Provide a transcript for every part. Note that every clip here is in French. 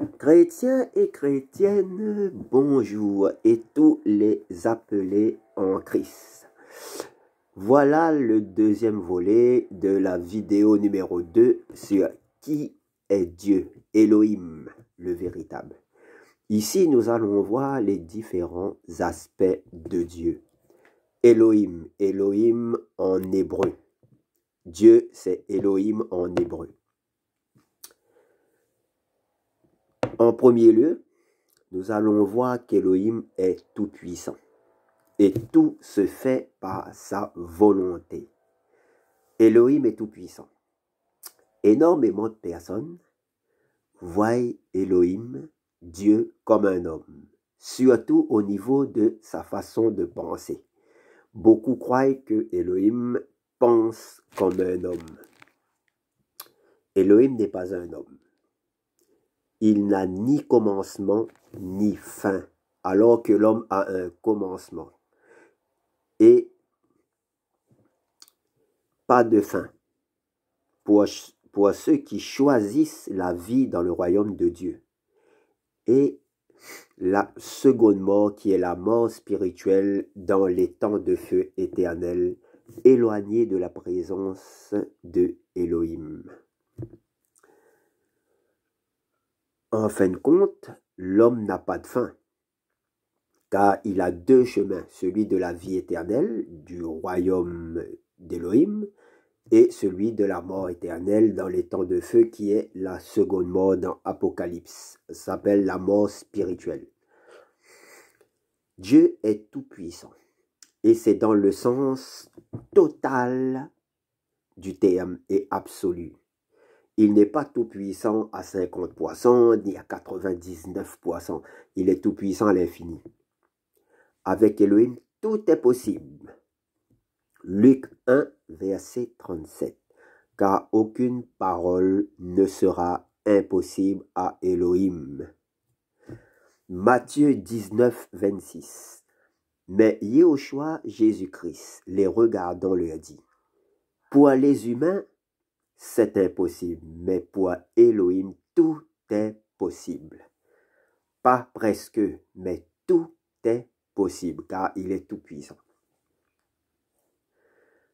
Chrétiens et chrétiennes, bonjour et tous les appelés en Christ. Voilà le deuxième volet de la vidéo numéro 2 sur qui est Dieu, Elohim, le véritable. Ici, nous allons voir les différents aspects de Dieu. Elohim, Elohim en hébreu. Dieu, c'est Elohim en hébreu. En premier lieu, nous allons voir qu'Elohim est tout-puissant. Et tout se fait par sa volonté. Elohim est tout-puissant. Énormément de personnes voient Elohim, Dieu, comme un homme, surtout au niveau de sa façon de penser. Beaucoup croient que Elohim pense comme un homme. Elohim n'est pas un homme. Il n'a ni commencement ni fin, alors que l'homme a un commencement et pas de fin pour ceux qui choisissent la vie dans le royaume de Dieu. Et la seconde mort qui est la mort spirituelle dans les temps de feu éternel, éloigné de la présence de Elohim. En fin de compte, l'homme n'a pas de fin, car il a deux chemins, celui de la vie éternelle, du royaume d'Elohim, et celui de la mort éternelle dans les temps de feu, qui est la seconde mort dans Apocalypse. Ça s'appelle la mort spirituelle. Dieu est tout-puissant, et c'est dans le sens total du terme et absolu. Il n'est pas tout-puissant à 50%, ni à 99%. Il est tout-puissant à l'infini. Avec Elohim, tout est possible. Luc 1, verset 37. Car aucune parole ne sera impossible à Elohim. Matthieu 19, 26. Mais Yehoshua Jésus-Christ, les regardant, leur dit, pour les humains, c'est impossible, mais pour Elohim, tout est possible. Pas presque, mais tout est possible, car il est tout-puissant.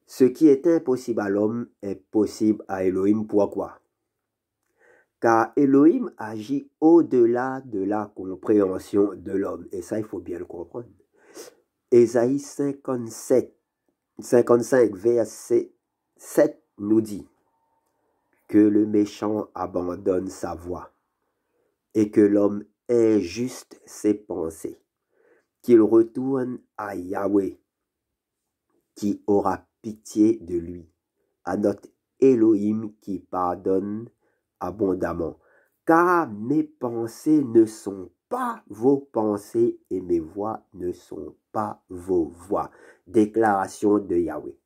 Ce qui est impossible à l'homme est possible à Elohim. Pourquoi? Car Elohim agit au-delà de la compréhension de l'homme. Et ça, il faut bien le comprendre. Ésaïe 55, verset 7 nous dit que le méchant abandonne sa voie et que l'homme injuste ses pensées, qu'il retourne à Yahweh, qui aura pitié de lui, à notre Elohim qui pardonne abondamment. Car mes pensées ne sont pas vos pensées et mes voies ne sont pas vos voies. Déclaration de Yahweh.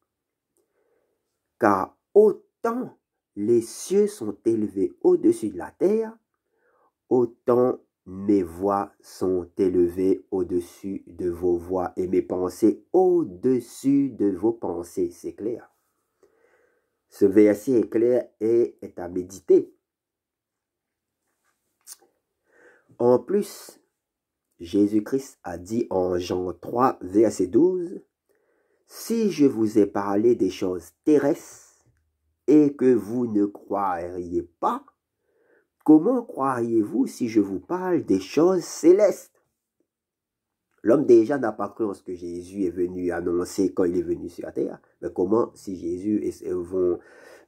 Car autant les cieux sont élevés au-dessus de la terre, autant mes voies sont élevées au-dessus de vos voies et mes pensées au-dessus de vos pensées. C'est clair. Ce verset est clair et est à méditer. En plus, Jésus-Christ a dit en Jean 3, verset 12, « Si je vous ai parlé des choses terrestres et que vous ne croiriez pas, comment croiriez-vous si je vous parle des choses célestes ?» L'homme déjà n'a pas cru en ce que Jésus est venu annoncer quand il est venu sur la terre. Mais comment, si Jésus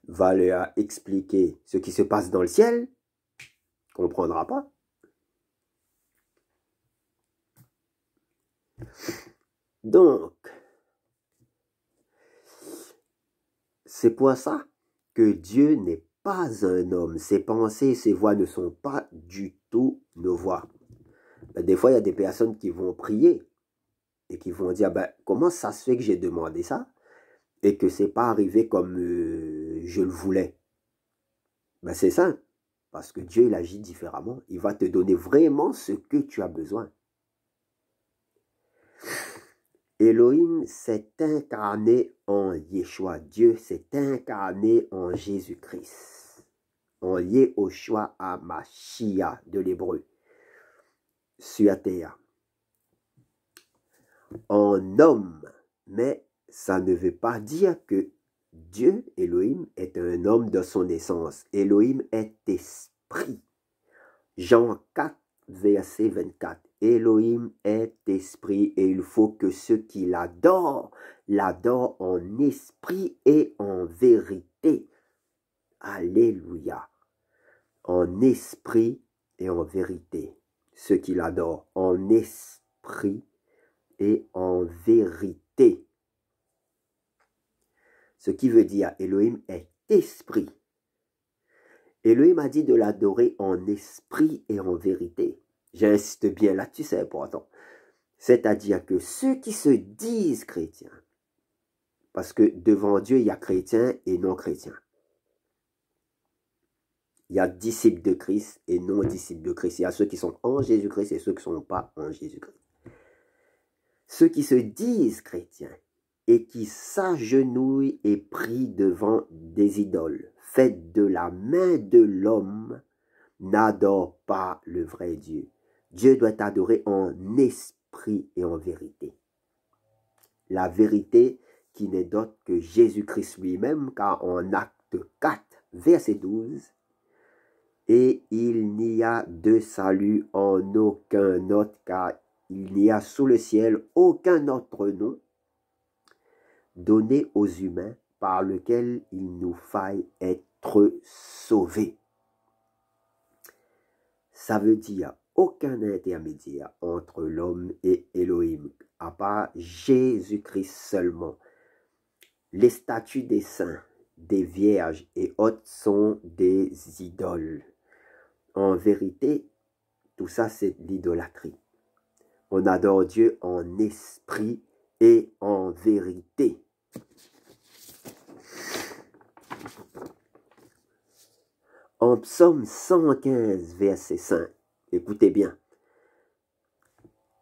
va leur expliquer ce qui se passe dans le ciel, il ne comprendra pas. Donc, c'est pour ça que Dieu n'est pas un homme. Ses pensées, ses voix ne sont pas du tout nos voix. Des fois, il y a des personnes qui vont prier et qui vont dire, comment ça se fait que j'ai demandé ça et que ce n'est pas arrivé comme je le voulais? C'est ça, parce que Dieu, il agit différemment. Il va te donner vraiment ce que tu as besoin. Elohim s'est incarné en Yeshua. Dieu s'est incarné en Jésus-Christ. en Yehoshua HaMashiach de l'hébreu, Suatea, en homme. Mais ça ne veut pas dire que Dieu, Elohim, est un homme de son essence. Elohim est esprit. Jean 4, verset 24. Elohim est esprit et il faut que ceux qui l'adorent, l'adorent en esprit et en vérité. Alléluia. En esprit et en vérité. Ceux qui l'adorent en esprit et en vérité. Ce qui veut dire Elohim est esprit. Elohim a dit de l'adorer en esprit et en vérité. J'insiste bien là-dessus, c'est important. C'est-à-dire que ceux qui se disent chrétiens, parce que devant Dieu, il y a chrétiens et non chrétiens. Il y a disciples de Christ et non disciples de Christ. Il y a ceux qui sont en Jésus-Christ et ceux qui ne sont pas en Jésus-Christ. Ceux qui se disent chrétiens et qui s'agenouillent et prient devant des idoles faites de la main de l'homme n'adorent pas le vrai Dieu. Dieu doit être adoré en esprit et en vérité. La vérité qui n'est d'autre que Jésus-Christ lui-même, car en Acte 4, verset 12, « Et il n'y a de salut en aucun autre, car il n'y a sous le ciel aucun autre nom donné aux humains par lequel il nous faille être sauvés. » Ça veut dire aucun intermédiaire entre l'homme et Elohim, à part Jésus-Christ seulement. Les statues des saints, des vierges et autres sont des idoles. En vérité, tout ça c'est l'idolâtrie. On adore Dieu en esprit et en vérité. En Psaume 115, verset 5, écoutez bien.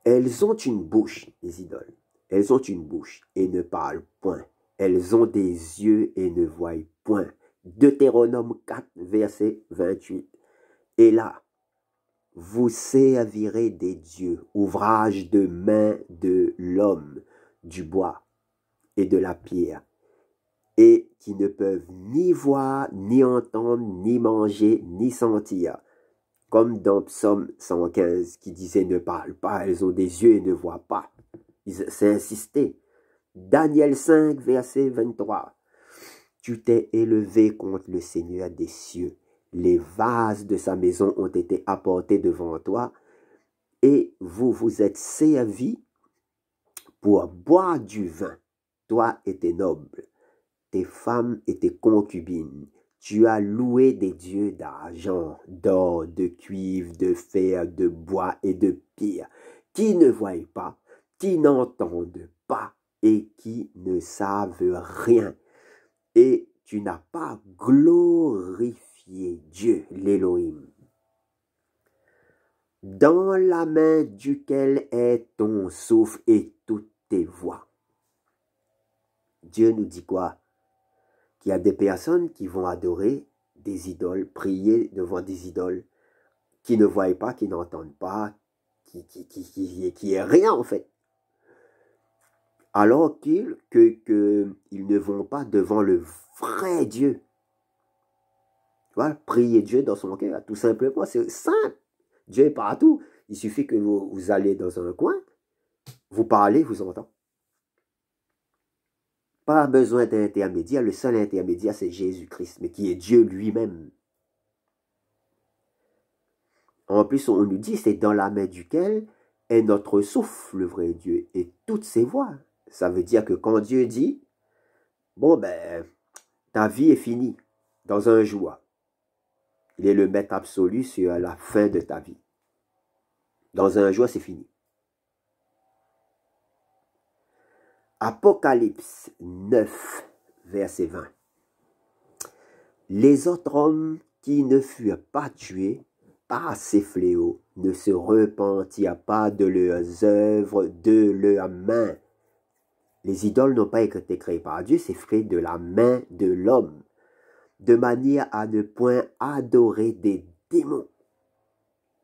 Elles ont une bouche, les idoles. Elles ont une bouche et ne parlent point. Elles ont des yeux et ne voient point. Deutéronome 4, verset 28. Et là, vous servirez des dieux, ouvrage de main de l'homme, du bois et de la pierre, et qui ne peuvent ni voir, ni entendre, ni manger, ni sentir. Comme dans Psaume 115 qui disait ne parle pas, elles ont des yeux et ne voient pas. C'est insisté. Daniel 5, verset 23. Tu t'es élevé contre le Seigneur des cieux. Les vases de sa maison ont été apportés devant toi et vous vous êtes servis pour boire du vin. Toi et tes nobles, tes femmes et tes concubines. Tu as loué des dieux d'argent, d'or, de cuivre, de fer, de bois et de pierre, qui ne voient pas, qui n'entendent pas et qui ne savent rien. Et tu n'as pas glorifié Dieu, l'Élohim, dans la main duquel est ton souffle et toutes tes voies. Dieu nous dit quoi? Qu'il y a des personnes qui vont adorer des idoles, prier devant des idoles, qui ne voient pas, qui n'entendent pas, qui est rien en fait. Alors qu'ils ne vont pas devant le vrai Dieu. Tu vois, prier Dieu dans son cœur, tout simplement, c'est simple. Dieu est partout. Il suffit que vous allez dans un coin, vous parlez, vous entendez. Pas besoin d'intermédiaire, le seul intermédiaire c'est Jésus-Christ, mais qui est Dieu lui-même. En plus, on nous dit c'est dans la main duquel est notre souffle, le vrai Dieu, et toutes ses voies. Ça veut dire que quand Dieu dit, bon ben, ta vie est finie dans un jour, il est le maître absolu sur la fin de ta vie. Dans un jour, c'est fini. Apocalypse 9, verset 20. Les autres hommes qui ne furent pas tués par ces fléaux ne se repentirent pas de leurs œuvres, de leurs mains. Les idoles n'ont pas été créées par Dieu, c'est fait de la main de l'homme. de manière à ne point adorer des démons.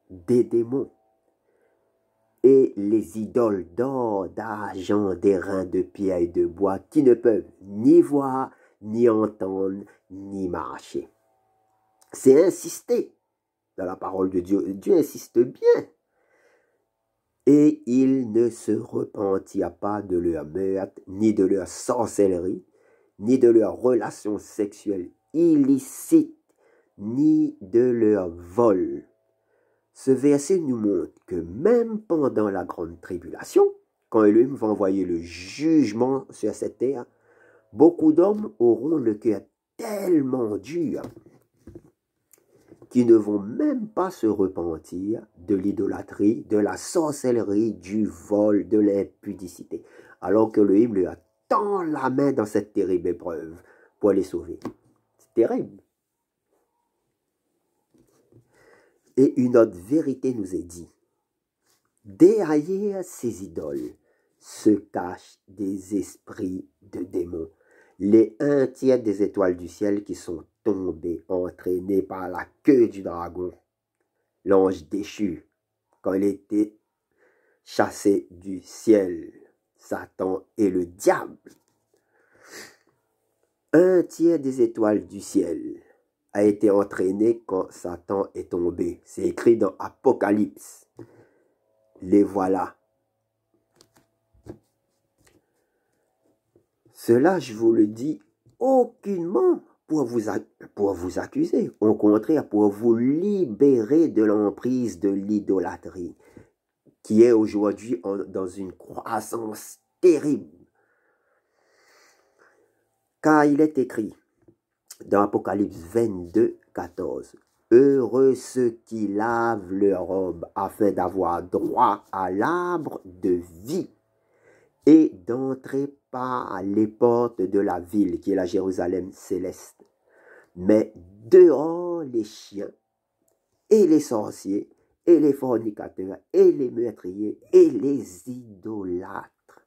Des démons. Et les idoles d'or, d'argent, d'airain, de pierre et de bois qui ne peuvent ni voir, ni entendre, ni marcher. C'est insister dans la parole de Dieu. Dieu insiste bien. Et il ne se repentirent pas de leur meurtre, ni de leur sorcellerie, ni de leurs relations sexuelles illicites, ni de leur vol. Ce verset nous montre que même pendant la grande tribulation, quand Elohim va envoyer le jugement sur cette terre, beaucoup d'hommes auront le cœur tellement dur qu'ils ne vont même pas se repentir de l'idolâtrie, de la sorcellerie, du vol, de l'impudicité, alors que Elohim leur tend la main dans cette terrible épreuve pour les sauver. C'est terrible. Et une autre vérité nous est dit. Derrière ces idoles se cachent des esprits de démons, les 1/3 des étoiles du ciel qui sont tombées, entraînées par la queue du dragon, l'ange déchu, quand il était chassé du ciel, Satan et le diable. 1/3 des étoiles du ciel a été entraîné quand Satan est tombé. C'est écrit dans Apocalypse. Les voilà. Cela, je vous le dis, aucunement pour vous accuser. Au contraire, pour vous libérer de l'emprise de l'idolâtrie, qui est aujourd'hui dans une croissance terrible. Car il est écrit dans Apocalypse 22, 14, « Heureux ceux qui lavent leurs robes afin d'avoir droit à l'arbre de vie et d'entrer par les portes de la ville qui est la Jérusalem céleste. Mais dehors les chiens et les sorciers et les fornicateurs et les meurtriers et les idolâtres.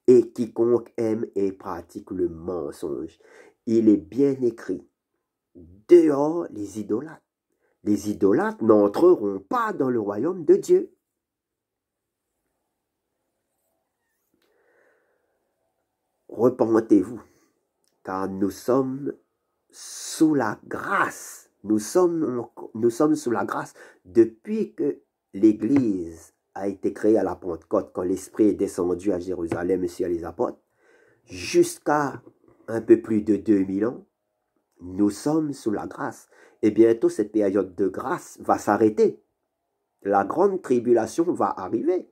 Et quiconque aime et pratique le mensonge. » Il est bien écrit, dehors les idolâtres. Les idolâtres n'entreront pas dans le royaume de Dieu. Repentez-vous, car nous sommes sous la grâce. Nous sommes sous la grâce depuis que l'Église a été créée à la Pentecôte, quand l'Esprit est descendu à Jérusalem sur les apôtres, jusqu'à un peu plus de 2000 ans, nous sommes sous la grâce. Et bientôt, cette période de grâce va s'arrêter. La grande tribulation va arriver.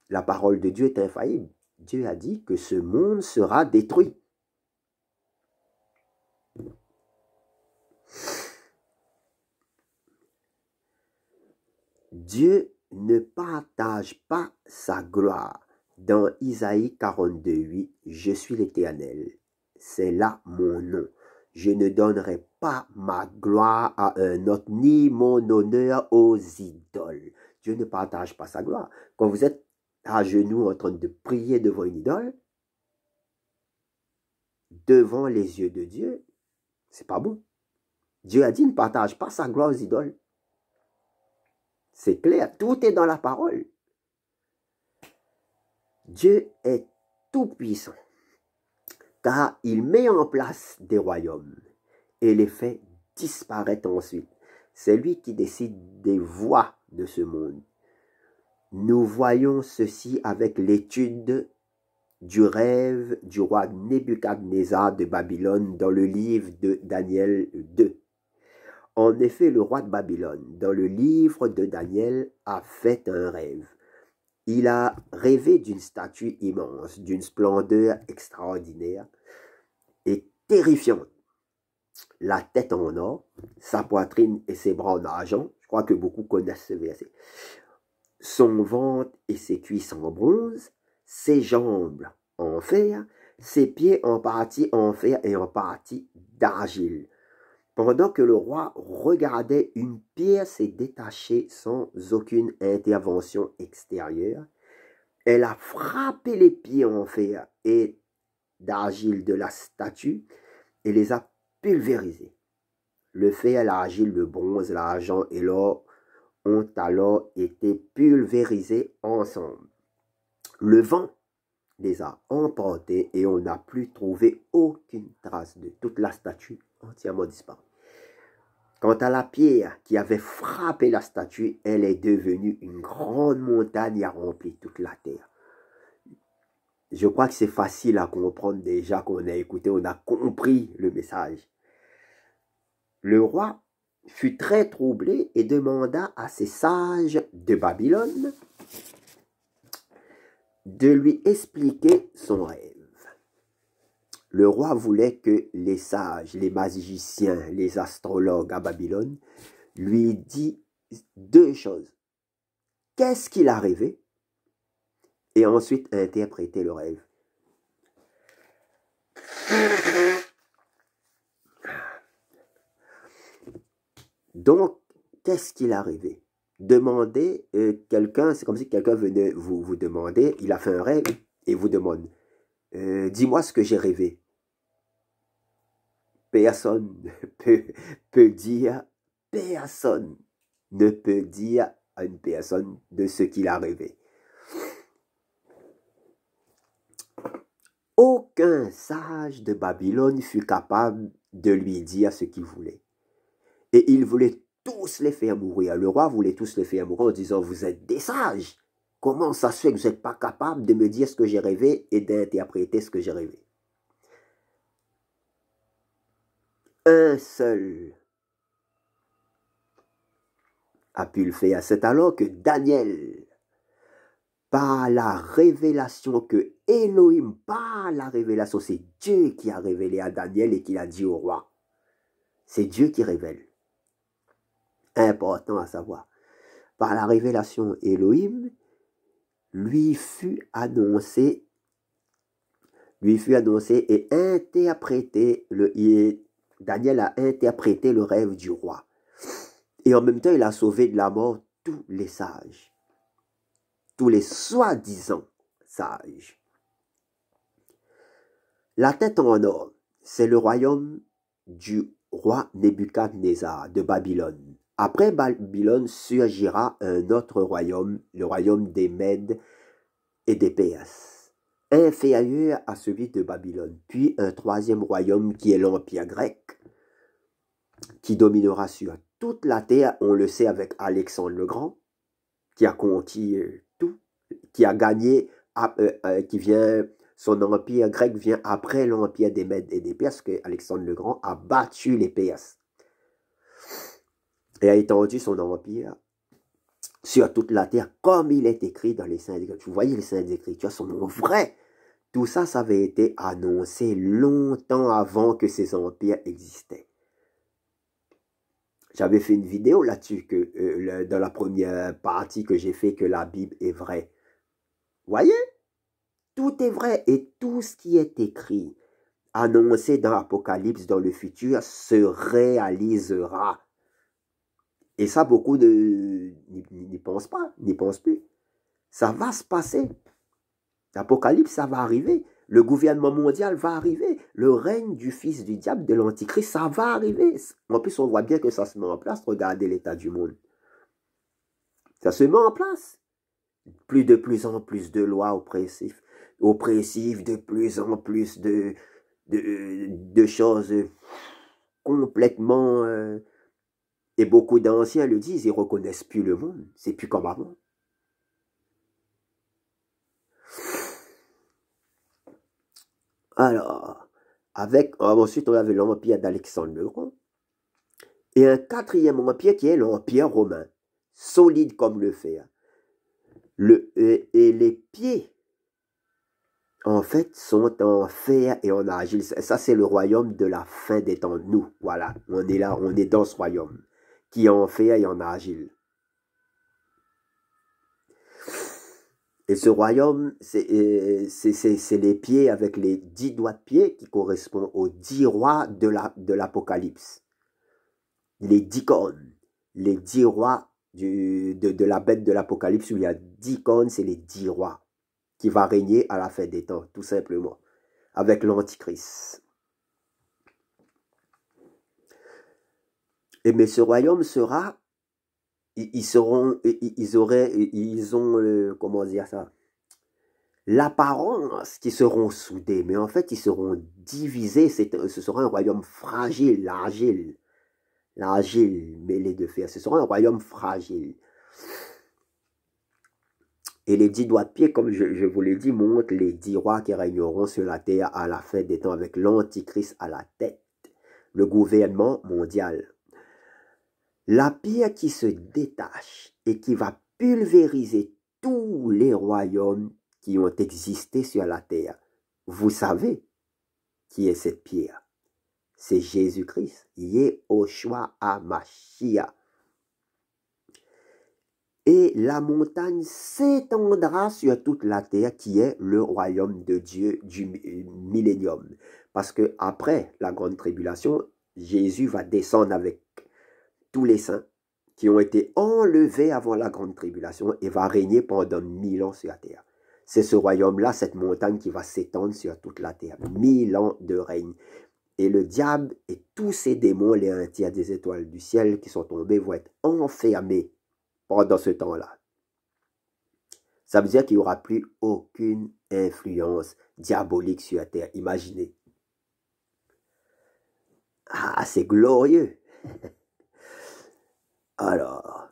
La parole de Dieu est infaillible. Dieu a dit que ce monde sera détruit. Dieu ne partage pas sa gloire. Dans Isaïe 42, 8, « Je suis l'Éternel, c'est là mon nom. Je ne donnerai pas ma gloire à un autre, ni mon honneur aux idoles. » Dieu ne partage pas sa gloire. Quand vous êtes à genoux en train de prier devant une idole, devant les yeux de Dieu, c'est pas bon. Dieu a dit, ne partage pas sa gloire aux idoles. C'est clair, tout est dans la parole. Dieu est tout puissant, car il met en place des royaumes et les fait disparaître ensuite. C'est lui qui décide des voies de ce monde. Nous voyons ceci avec l'étude du rêve du roi Nebuchadnezzar de Babylone dans le livre de Daniel 2. En effet, le roi de Babylone, dans le livre de Daniel, a fait un rêve. Il a rêvé d'une statue immense, d'une splendeur extraordinaire et terrifiante. La tête en or, sa poitrine et ses bras en argent, je crois que beaucoup connaissent ce verset. Son ventre et ses cuisses en bronze, ses jambes en fer, ses pieds en partie en fer et en partie d'argile. Pendant que le roi regardait, une pierre s'est détachée sans aucune intervention extérieure. Elle a frappé les pieds en fer et d'argile de la statue et les a pulvérisés. Le fer, l'argile, le bronze, l'argent et l'or ont alors été pulvérisés ensemble. Le vent les a emportés et on n'a plus trouvé aucune trace de toute la statue entièrement disparue. Quant à la pierre qui avait frappé la statue, elle est devenue une grande montagne et a rempli toute la terre. Je crois que c'est facile à comprendre déjà qu'on a écouté, on a compris le message. Le roi fut très troublé et demanda à ses sages de Babylone de lui expliquer son rêve. Le roi voulait que les sages, les magiciens, les astrologues à Babylone lui disent deux choses. Qu'est-ce qu'il a rêvé? Et ensuite interpréter le rêve. Donc, qu'est-ce qu'il a rêvé? Demandez quelqu'un, c'est comme si quelqu'un venait vous demander, il a fait un rêve et vous demande, dis-moi ce que j'ai rêvé. Personne peut dire, personne ne peut dire à une personne de ce qu'il a rêvé. Aucun sage de Babylone fut capable de lui dire ce qu'il voulait. Et il voulait tous les faire mourir. Le roi voulait tous les faire mourir en disant, vous êtes des sages. Comment ça se fait que vous n'êtes pas capable de me dire ce que j'ai rêvé et d'interpréter ce que j'ai rêvé? Un seul a pu le faire. C'est alors que Daniel, par la révélation que Elohim, par la révélation, c'est Dieu qui a révélé à Daniel et qui l'a dit au roi. C'est Dieu qui révèle. Important à savoir. Par la révélation Elohim, lui fut annoncé et interprété, Daniel a interprété le rêve du roi. Et en même temps, il a sauvé de la mort tous les sages. Tous les soi-disant sages. La tête en or, c'est le royaume du roi Nebuchadnezzar de Babylone. Après Babylone surgira un autre royaume, le royaume des Mèdes et des Perses, inférieur à celui de Babylone. Puis un troisième royaume qui est l'Empire grec, qui dominera sur toute la terre, on le sait avec Alexandre le Grand, qui a conquis tout, qui a gagné, son empire grec vient après l'empire des Mèdes et des Perses, que Alexandre le Grand a battu les Perses et a étendu son empire sur toute la terre, comme il est écrit dans les Saintes Écritures. Vous voyez, les Saintes Écritures sont vraies. Tout ça, ça avait été annoncé longtemps avant que ces empires existaient. J'avais fait une vidéo là-dessus, dans la première partie que j'ai fait, que la Bible est vraie. Voyez? Tout est vrai et tout ce qui est écrit, annoncé dans l'Apocalypse, dans le futur, se réalisera. Et ça, beaucoup n'y pensent pas, n'y pensent plus. Ça va se passer. L'Apocalypse, ça va arriver. Le gouvernement mondial va arriver. Le règne du fils du diable, de l'Antichrist, ça va arriver. En plus, on voit bien que ça se met en place. Regardez l'état du monde. Ça se met en place. De plus en plus de lois oppressives, de plus en plus de choses complètement... et beaucoup d'anciens le disent, ils ne reconnaissent plus le monde. C'est plus comme avant. Alors, ensuite on avait l'empire d'Alexandre le Grand. Et un quatrième empire qui est l'empire romain, solide comme le fer. Et les pieds, en fait, sont en fer et en argile. Ça, c'est le royaume de la fin des temps. Nous, voilà, on est là, on est dans ce royaume, qui est en fer et en argile. Et ce royaume, c'est les pieds avec les 10 doigts de pied qui correspondent aux 10 rois de l'Apocalypse. Les 10 cornes, les 10 rois de la bête de l'Apocalypse, où il y a 10 cornes, c'est les 10 rois qui va régner à la fin des temps, tout simplement, avec l'Antichrist. Et mais ce royaume sera, ils ont, comment dire ça, l'apparence qu'ils seront soudés, mais en fait, ils seront divisés. Ce sera un royaume fragile, l'argile mêlée de fer. Ce sera un royaume fragile. Et les 10 doigts de pied, comme je vous l'ai dit, montrent les 10 rois qui régneront sur la terre à la fin des temps avec l'Antichrist à la tête, le gouvernement mondial. La pierre qui se détache et qui va pulvériser tous les royaumes qui ont existé sur la terre. Vous savez qui est cette pierre? C'est Jésus-Christ, Yehoshua HaMashiach. Et la montagne s'étendra sur toute la terre qui est le royaume de Dieu du millénium. Parce que après la grande tribulation, Jésus va descendre avec tous les saints qui ont été enlevés avant la grande tribulation et va régner pendant 1000 ans sur la terre. C'est ce royaume-là, cette montagne qui va s'étendre sur toute la terre. 1000 ans de règne. Et le diable et tous ses démons, les un tiers des étoiles du ciel qui sont tombés, vont être enfermés pendant ce temps-là. Ça veut dire qu'il n'y aura plus aucune influence diabolique sur la terre. Imaginez. Ah, c'est glorieux. Alors,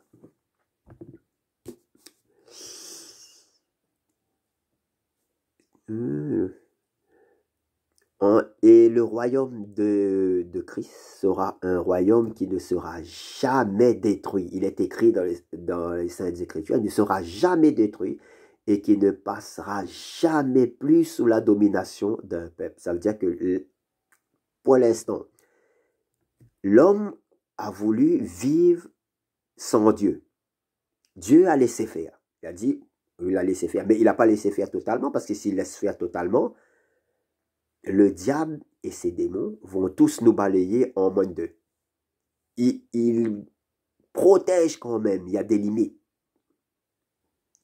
et le royaume de Christ sera un royaume qui ne sera jamais détruit. Il est écrit dans les Saintes Écritures, il ne sera jamais détruit et qui ne passera jamais plus sous la domination d'un peuple. Ça veut dire que pour l'instant, l'homme a voulu vivre sans Dieu. Dieu a laissé faire. Il a dit, il a laissé faire. Mais il n'a pas laissé faire totalement, parce que s'il laisse faire totalement, le diable et ses démons vont tous nous balayer en moins de deux. Il protège quand même, il y a des limites.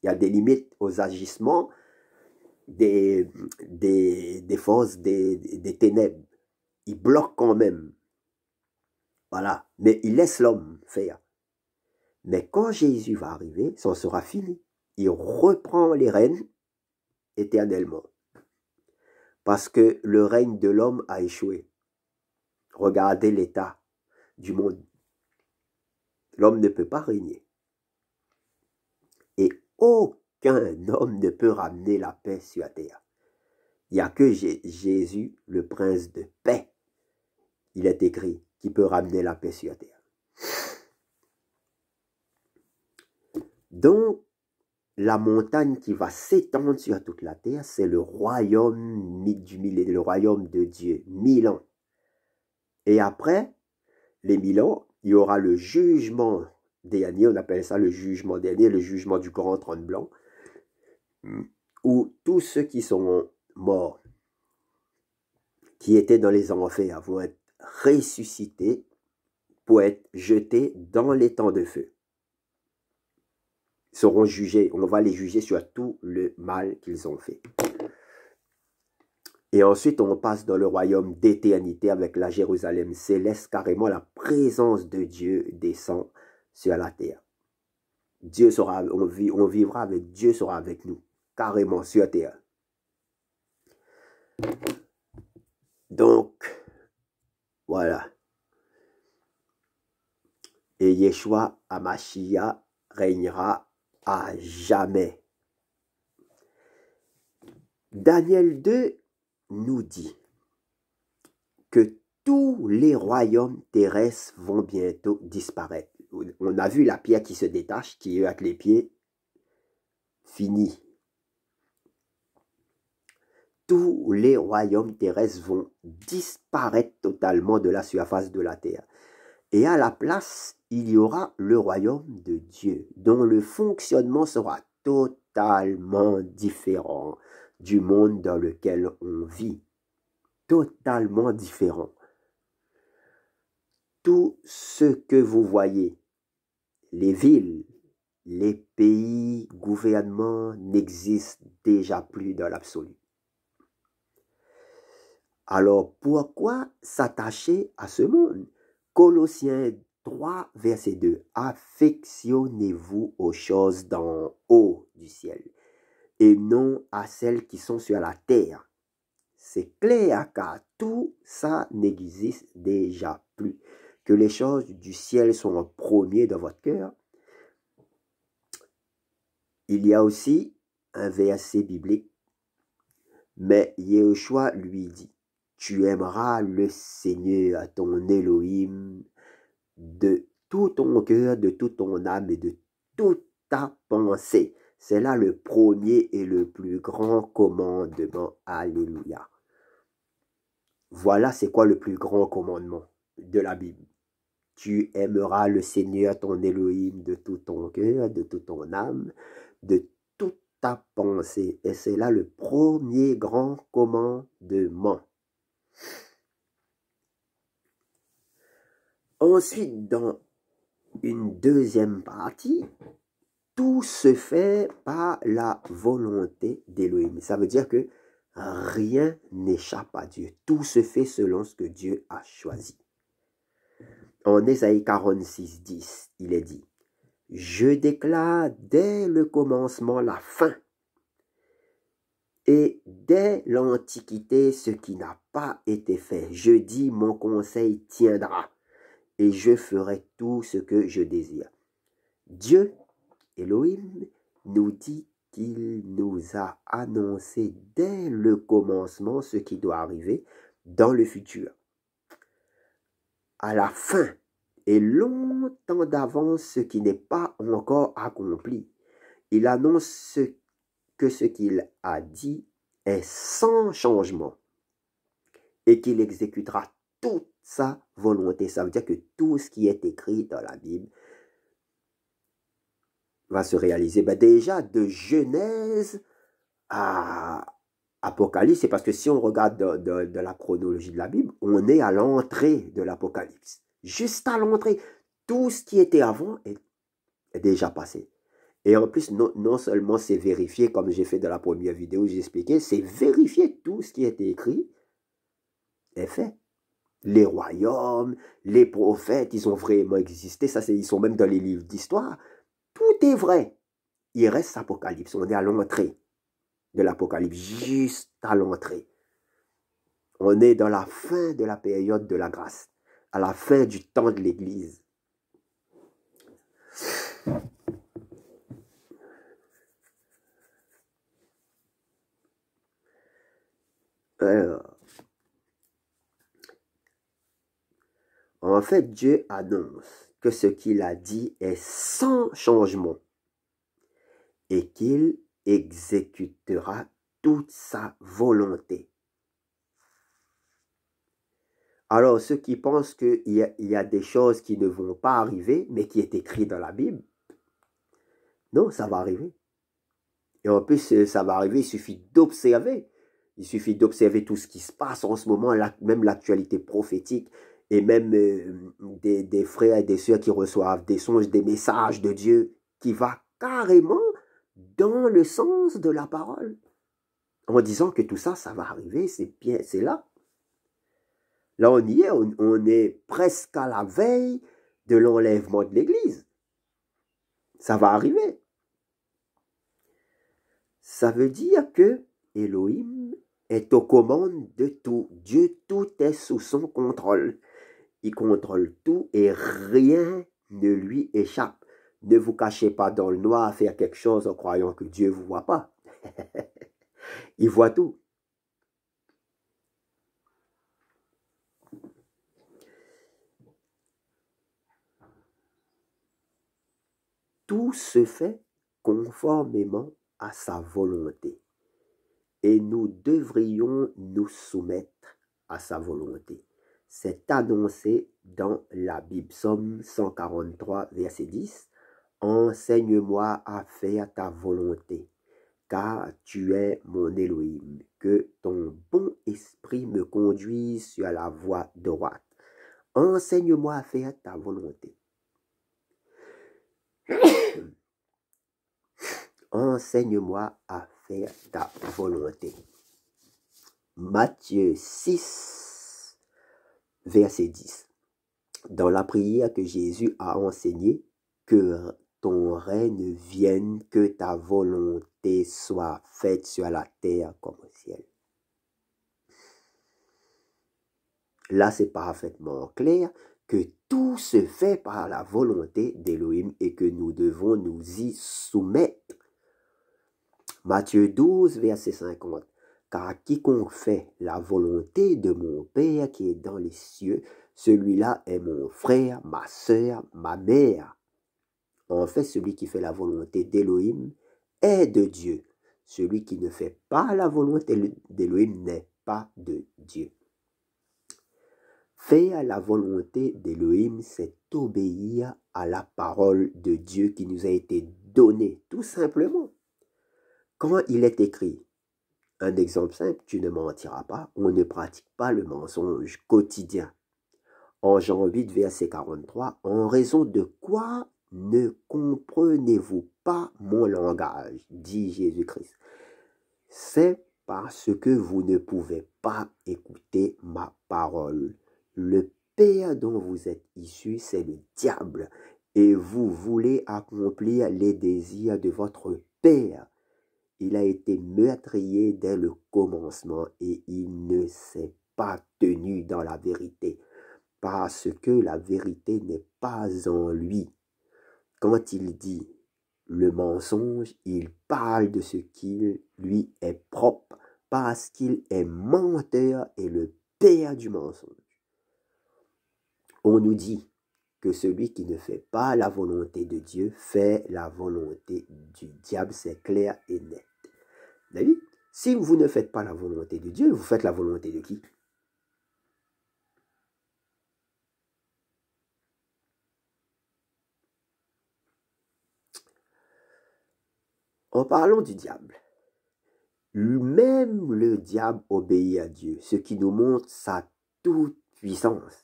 Il y a des limites aux agissements des forces des ténèbres. Il bloque quand même. Voilà. Mais il laisse l'homme faire. Mais quand Jésus va arriver, ça sera fini. Il reprend les rênes éternellement. Parce que le règne de l'homme a échoué. Regardez l'état du monde. L'homme ne peut pas régner. Et aucun homme ne peut ramener la paix sur la terre. Il n'y a que Jésus, le prince de paix, il est écrit, qui peut ramener la paix sur la terre. Donc, la montagne qui va s'étendre sur toute la terre, c'est le royaume du millénaire, le royaume de Dieu, 1000 ans. Et après les 1000 ans, il y aura le jugement dernier, on appelle ça le jugement dernier, le jugement du grand trône blanc, où tous ceux qui sont morts, qui étaient dans les enfers, vont être ressuscités pour être jetés dans les temps de feu. Ils seront jugés, on va les juger sur tout le mal qu'ils ont fait. Et ensuite, on passe dans le royaume d'éternité avec la Jérusalem céleste, carrément la présence de Dieu descend sur la terre. Dieu sera, on vivra avec Dieu, sera avec nous, carrément sur la terre. Donc, voilà. Et Yeshua HaMashiach régnera à jamais. Daniel 2 nous dit que tous les royaumes terrestres vont bientôt disparaître. On a vu la pierre qui se détache, qui est avec les pieds, fini. Tous les royaumes terrestres vont disparaître totalement de la surface de la terre. Et à la place, il y aura le royaume de Dieu, dont le fonctionnement sera totalement différent du monde dans lequel on vit. Totalement différent. Tout ce que vous voyez, les villes, les pays, gouvernements n'existent déjà plus dans l'absolu. Alors pourquoi s'attacher à ce monde? Colossiens 3, verset 2. Affectionnez-vous aux choses d'en haut du ciel et non à celles qui sont sur la terre. C'est clair car tout ça n'existe déjà plus. Que les choses du ciel sont en premier dans votre cœur. Il y a aussi un verset biblique, mais Yehoshua lui dit, tu aimeras le Seigneur, ton Elohim, de tout ton cœur, de toute ton âme et de toute ta pensée. C'est là le premier et le plus grand commandement. Alléluia. Voilà c'est quoi le plus grand commandement de la Bible. Tu aimeras le Seigneur, ton Elohim, de tout ton cœur, de toute ton âme, de toute ta pensée. Et c'est là le premier grand commandement. Ensuite, dans une deuxième partie, tout se fait par la volonté d'Élohim. Ça veut dire que rien n'échappe à Dieu. Tout se fait selon ce que Dieu a choisi. En Ésaïe 46, 10, il est dit, « Je déclare dès le commencement la fin, et dès l'Antiquité ce qui n'a pas été fait. Je dis, mon conseil tiendra, et je ferai tout ce que je désire. » Dieu, Elohim, nous dit qu'il nous a annoncé dès le commencement ce qui doit arriver dans le futur. À la fin, et longtemps d'avance ce qui n'est pas encore accompli. Il annonce que ce qu'il a dit est sans changement et qu'il exécutera toute sa volonté. Ça veut dire que tout ce qui est écrit dans la Bible va se réaliser. Ben déjà, de Genèse à Apocalypse, c'est parce que si on regarde de la chronologie de la Bible, on est à l'entrée de l'Apocalypse. Juste à l'entrée, tout ce qui était avant est déjà passé. Et en plus, non seulement c'est vérifié, comme j'ai fait dans la première vidéo, j'ai expliqué, c'est vérifié, tout ce qui était écrit est fait. Les royaumes, les prophètes, ils ont vraiment existé, ça, ils sont même dans les livres d'histoire. Tout est vrai. Il reste Apocalypse, on est à l'entrée de l'Apocalypse, juste à l'entrée. On est dans la fin de la période de la grâce, à la fin du temps de l'Église. En fait, Dieu annonce que ce qu'il a dit est sans changement et qu'il exécutera toute sa volonté. Alors, ceux qui pensent qu'il y a des choses qui ne vont pas arriver, mais qui est écrit dans la Bible, non, ça va arriver. Et en plus, ça va arriver, il suffit d'observer. Il suffit d'observer tout ce qui se passe en ce moment, même l'actualité prophétique, et même des frères et des sœurs qui reçoivent des songes, des messages de Dieu, qui va carrément dans le sens de la parole. En disant que tout ça, ça va arriver, c'est là. Là, on y est, on est presque à la veille de l'enlèvement de l'Église. Ça va arriver. Ça veut dire que Elohim est aux commandes de tout. Dieu, tout est sous son contrôle. Il contrôle tout et rien ne lui échappe. Ne vous cachez pas dans le noir à faire quelque chose en croyant que Dieu ne vous voit pas. Il voit tout. Tout se fait conformément à sa volonté. Et nous devrions nous soumettre à sa volonté. C'est annoncé dans la Bible. Psaume 143, verset 10. Enseigne-moi à faire ta volonté, car tu es mon Elohim. Que ton bon esprit me conduise sur la voie droite. Enseigne-moi à faire ta volonté. Enseigne-moi à faire ta volonté. Matthieu 6, verset 10. dans la prière que Jésus a enseignée, que ton règne vienne, que ta volonté soit faite sur la terre comme au ciel. Là, c'est parfaitement clair que tout se fait par la volonté d'Élohim et que nous devons nous y soumettre. Matthieu 12, verset 50. Car quiconque fait la volonté de mon Père qui est dans les cieux, celui-là est mon frère, ma sœur, ma mère. En fait, celui qui fait la volonté d'Élohim est de Dieu. Celui qui ne fait pas la volonté d'Élohim n'est pas de Dieu. Faire la volonté d'Élohim, c'est obéir à la parole de Dieu qui nous a été donnée, tout simplement. Quand il est écrit, un exemple simple, tu ne mentiras pas, on ne pratique pas le mensonge quotidien. En Jean 8, verset 43, en raison de quoi ne comprenez-vous pas mon langage, dit Jésus-Christ. C'est parce que vous ne pouvez pas écouter ma parole. Le père dont vous êtes issus, c'est le diable, et vous voulez accomplir les désirs de votre père. Il a été meurtrier dès le commencement et il ne s'est pas tenu dans la vérité, parce que la vérité n'est pas en lui. Quand il dit le mensonge, il parle de ce qui lui est propre, parce qu'il est menteur et le père du mensonge. On nous dit que celui qui ne fait pas la volonté de Dieu fait la volonté du diable, c'est clair et net. David, si vous ne faites pas la volonté de Dieu, vous faites la volonté de qui? En parlant du diable, même le diable obéit à Dieu, ce qui nous montre sa toute-puissance.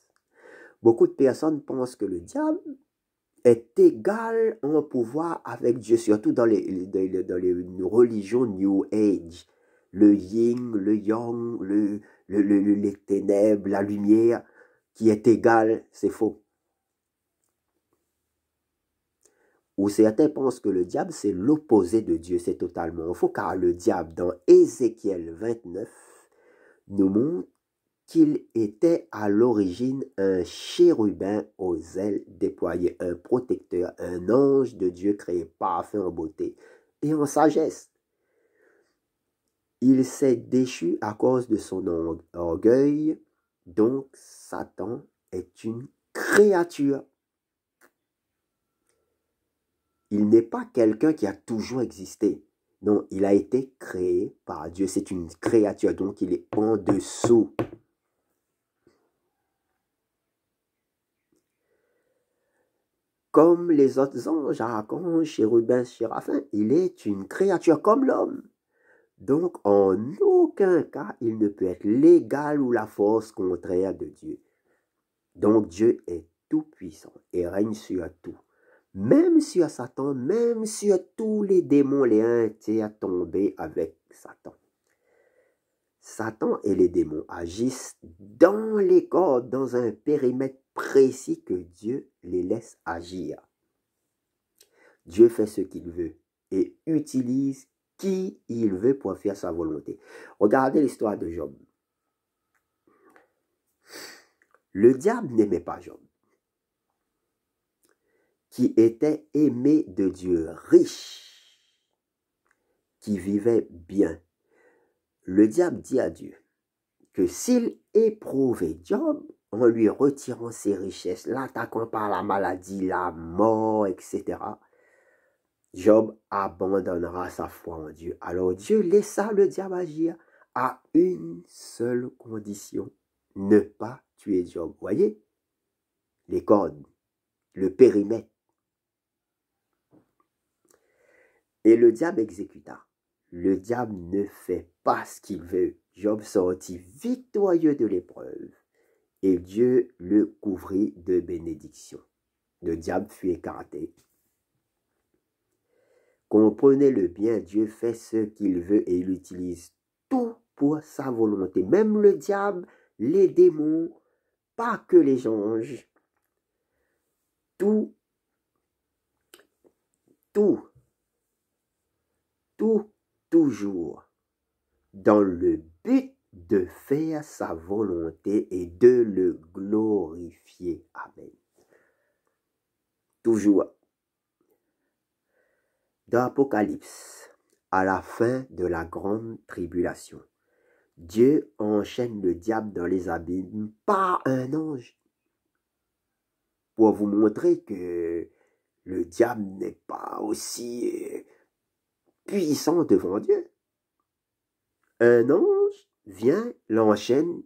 Beaucoup de personnes pensent que le diable est égal en pouvoir avec Dieu, surtout dans les religions New Age. Le yin, le yang, les ténèbres, la lumière, qui est égal, c'est faux. Ou certains pensent que le diable, c'est l'opposé de Dieu, c'est totalement faux, car le diable, dans Ézéchiel 29, nous montre qu'il était à l'origine un chérubin aux ailes déployées, un protecteur, un ange de Dieu créé parfait en beauté et en sagesse. Il s'est déchu à cause de son orgueil, donc Satan est une créature. Il n'est pas quelqu'un qui a toujours existé. Non, il a été créé par Dieu. C'est une créature, donc il est en dessous. Comme les autres anges, archanges, chérubins, séraphins, il est une créature comme l'homme. Donc, en aucun cas, il ne peut être l'égal ou la force contraire de Dieu. Donc, Dieu est tout-puissant et règne sur tout. Même sur Satan, même sur tous les démons, les interdits tombés avec Satan. Satan et les démons agissent dans les corps, dans un périmètre précis que Dieu les laisse agir. Dieu fait ce qu'il veut et utilise qui il veut pour faire sa volonté. Regardez l'histoire de Job. Le diable n'aimait pas Job, qui était aimé de Dieu, riche, qui vivait bien. Le diable dit à Dieu que s'il éprouvait Job en lui retirant ses richesses, l'attaquant par la maladie, la mort, etc., Job abandonnera sa foi en Dieu. Alors Dieu laissa le diable agir à une seule condition, ne pas tuer Job. Voyez les codes, le périmètre. Et le diable exécuta. Le diable ne fait pas ce qu'il veut. Job sortit victorieux de l'épreuve et Dieu le couvrit de bénédictions. Le diable fut écarté. Comprenez-le bien, Dieu fait ce qu'il veut et il utilise tout pour sa volonté. Même le diable, les démons, pas que les anges. tout, tout, toujours dans le but de faire sa volonté et de le glorifier. Amen. Toujours. Dans l'Apocalypse, à la fin de la grande tribulation, Dieu enchaîne le diable dans les abîmes par un ange pour vous montrer que le diable n'est pas aussi puissant devant Dieu. Un ange vient, l'enchaîne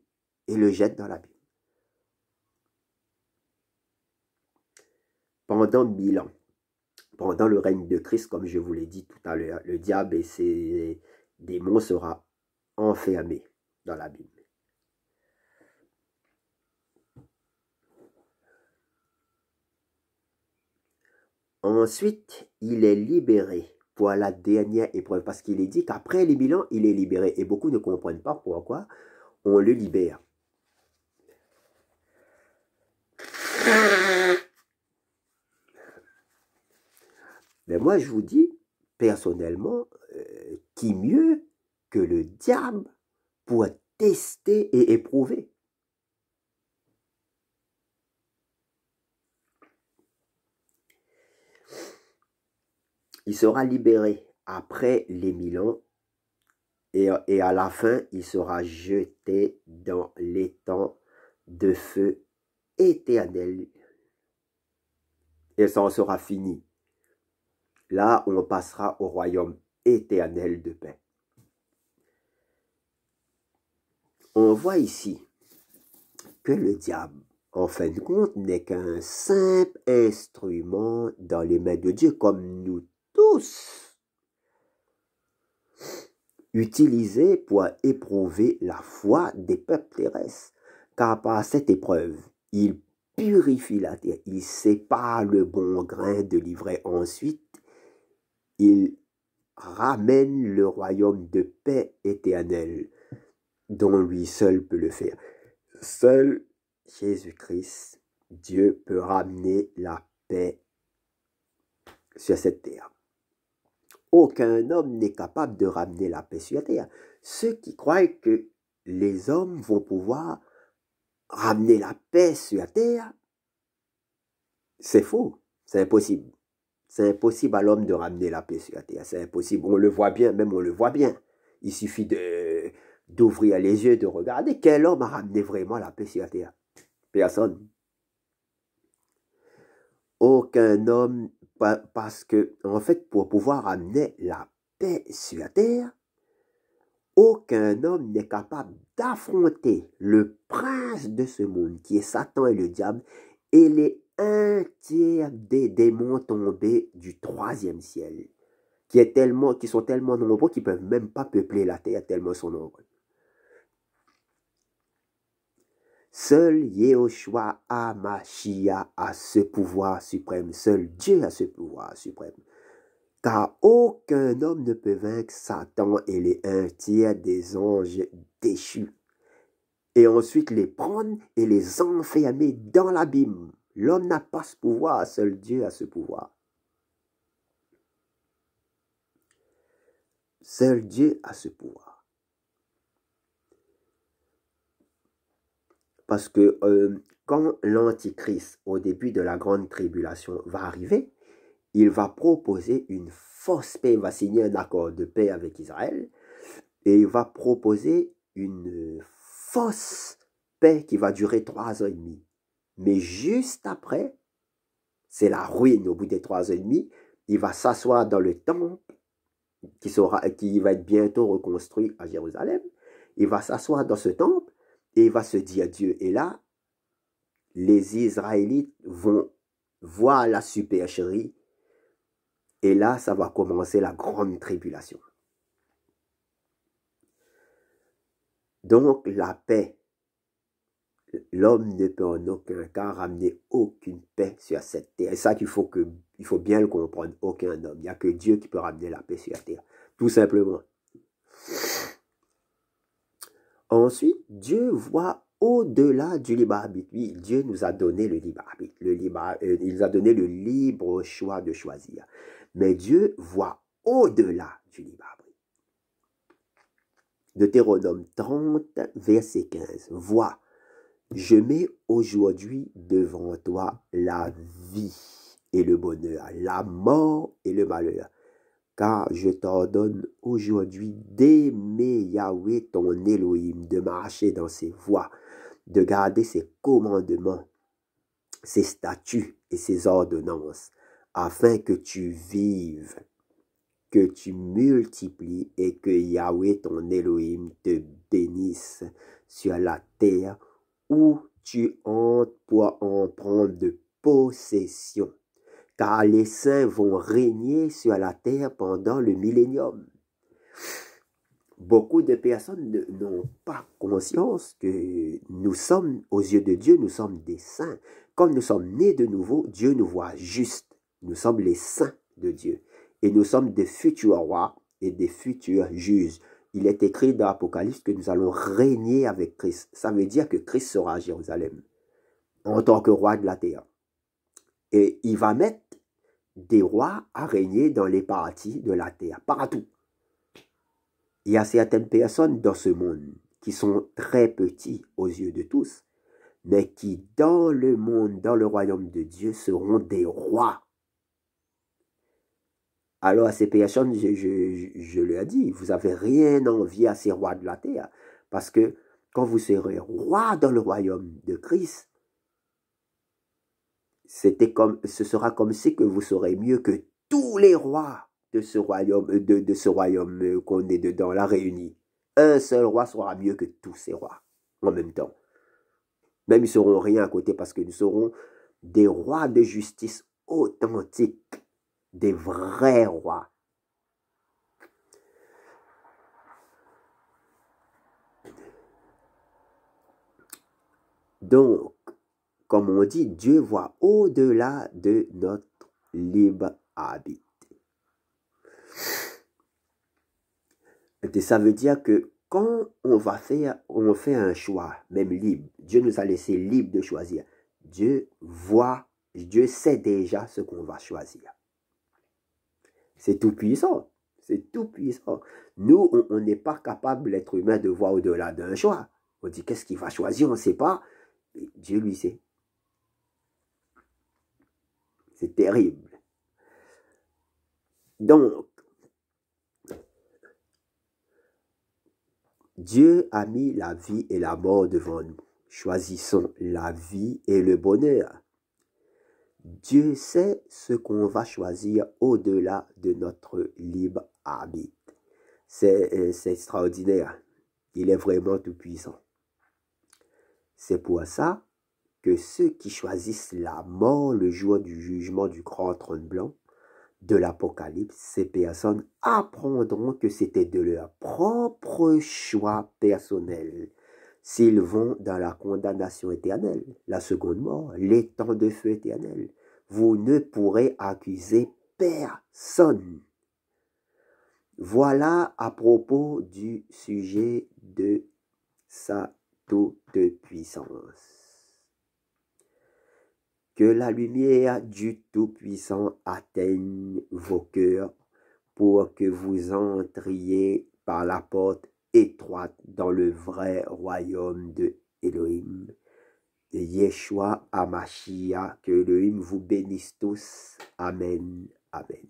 et le jette dans l'abîme. Pendant 1000 ans, pendant le règne de Christ, comme je vous l'ai dit tout à l'heure, le diable et ses démons sera enfermés dans l'abîme. Ensuite, il est libéré pour la dernière épreuve, parce qu'il est dit qu'après les 1000 ans, il est libéré. Et beaucoup ne comprennent pas pourquoi on le libère. Mais moi, je vous dis, personnellement, qui mieux que le diable pour tester et éprouver. Il sera libéré après les 1000 ans et à la fin, il sera jeté dans l'étang de feu éternel. Et ça en sera fini. Là, on passera au royaume éternel de paix. On voit ici que le diable, en fin de compte, n'est qu'un simple instrument dans les mains de Dieu, comme nous tous, utilisé pour éprouver la foi des peuples terrestres. Car par cette épreuve, il purifie la terre, il sépare le bon grain de l'ivraie. Ensuite, il ramène le royaume de paix éternelle, dont lui seul peut le faire. Seul Jésus-Christ, Dieu peut ramener la paix sur cette terre. Aucun homme n'est capable de ramener la paix sur la terre. Ceux qui croient que les hommes vont pouvoir ramener la paix sur la terre, c'est faux, c'est impossible. C'est impossible à l'homme de ramener la paix sur la terre, c'est impossible. On le voit bien, même on le voit bien. Il suffit d'ouvrir les yeux, de regarder. Quel homme a ramené vraiment la paix sur la terre? Personne. Aucun homme, parce que, en fait, pour pouvoir amener la paix sur la terre, aucun homme n'est capable d'affronter le prince de ce monde, qui est Satan et le diable, et les un tiers des démons tombés du 3e ciel, qui sont tellement nombreux qu'ils ne peuvent même pas peupler la terre, tellement ils sont nombreux. Seul Yehoshua HaMashiach a ce pouvoir suprême. Seul Dieu a ce pouvoir suprême. Car aucun homme ne peut vaincre Satan et les un tiers des anges déchus. Et ensuite les prendre et les enfermer dans l'abîme. L'homme n'a pas ce pouvoir, seul Dieu a ce pouvoir. Seul Dieu a ce pouvoir. Parce que quand l'Antichrist, au début de la grande tribulation, va arriver, il va proposer une fausse paix, il va signer un accord de paix avec Israël, et il va proposer une fausse paix qui va durer 3 ans et demi. Mais juste après, c'est la ruine. Au bout des 3 ans et demi, il va s'asseoir dans le temple qui va être bientôt reconstruit à Jérusalem. Il va s'asseoir dans ce temple et il va se dire Dieu. Et là, les Israélites vont voir la supercherie. Et là, ça va commencer la grande tribulation. Donc, la paix. L'homme ne peut en aucun cas ramener aucune paix sur cette terre. Et ça il faut bien le comprendre. Aucun homme. Il n'y a que Dieu qui peut ramener la paix sur la terre. Tout simplement. Ensuite, Dieu voit au-delà du libre arbitre. Oui, Dieu nous a donné le libre arbitre. Il nous a donné le libre choix de choisir. Mais Dieu voit au-delà du libre arbitre. Deutéronome 30, verset 15. Vois, je mets aujourd'hui devant toi la vie et le bonheur, la mort et le malheur. Car je t'ordonne aujourd'hui d'aimer Yahweh ton Elohim, de marcher dans ses voies, de garder ses commandements, ses statuts et ses ordonnances, afin que tu vives, que tu multiplies et que Yahweh ton Elohim te bénisse sur la terre où tu entres pour en prendre de possession. Car les saints vont régner sur la terre pendant le millénium. Beaucoup de personnes n'ont pas conscience que nous sommes, aux yeux de Dieu, nous sommes des saints. Comme nous sommes nés de nouveau, Dieu nous voit juste. Nous sommes les saints de Dieu. Et nous sommes des futurs rois et des futurs juges. Il est écrit dans l'Apocalypse que nous allons régner avec Christ. Ça veut dire que Christ sera à Jérusalem en tant que roi de la terre. Et il va mettre des rois à régner dans les parties de la terre, partout. Il y a certaines personnes dans ce monde qui sont très petits aux yeux de tous, mais qui dans le monde, dans le royaume de Dieu, seront des rois. Alors à ces personnes, je leur dis, vous n'avez rien envie à ces rois de la terre, parce que quand vous serez roi dans le royaume de Christ, ce sera comme si que vous serez mieux que tous les rois de ce royaume qu'on est dedans, la réunie. Un seul roi sera mieux que tous ces rois en même temps. Même ils ne seront rien à côté parce que nous serons des rois de justice authentiques, des vrais rois. Donc, comme on dit, Dieu voit au-delà de notre libre arbitre. Et ça veut dire que quand on fait un choix, même libre, Dieu nous a laissé libre de choisir. Dieu sait déjà ce qu'on va choisir. C'est tout puissant. C'est tout puissant. Nous, on n'est pas capable, l'être humain, de voir au-delà d'un choix. On dit, qu'est-ce qu'il va choisir? On ne sait pas. Mais Dieu lui sait. C'est terrible. Donc, Dieu a mis la vie et la mort devant nous. Choisissons la vie et le bonheur. Dieu sait ce qu'on va choisir au-delà de notre libre arbitre. C'est extraordinaire. Il est vraiment tout puissant. C'est pour ça que ceux qui choisissent la mort le jour du jugement du grand trône blanc de l'Apocalypse, ces personnes apprendront que c'était de leur propre choix personnel s'ils vont dans la condamnation éternelle, la seconde mort, l'étang de feu éternel. Vous ne pourrez accuser personne. Voilà à propos du sujet de sa toute-puissance. Que la lumière du Tout-Puissant atteigne vos cœurs pour que vous entriez par la porte étroite dans le vrai royaume de Elohim. Yeshua HaMashiach, que Elohim vous bénisse tous. Amen. Amen.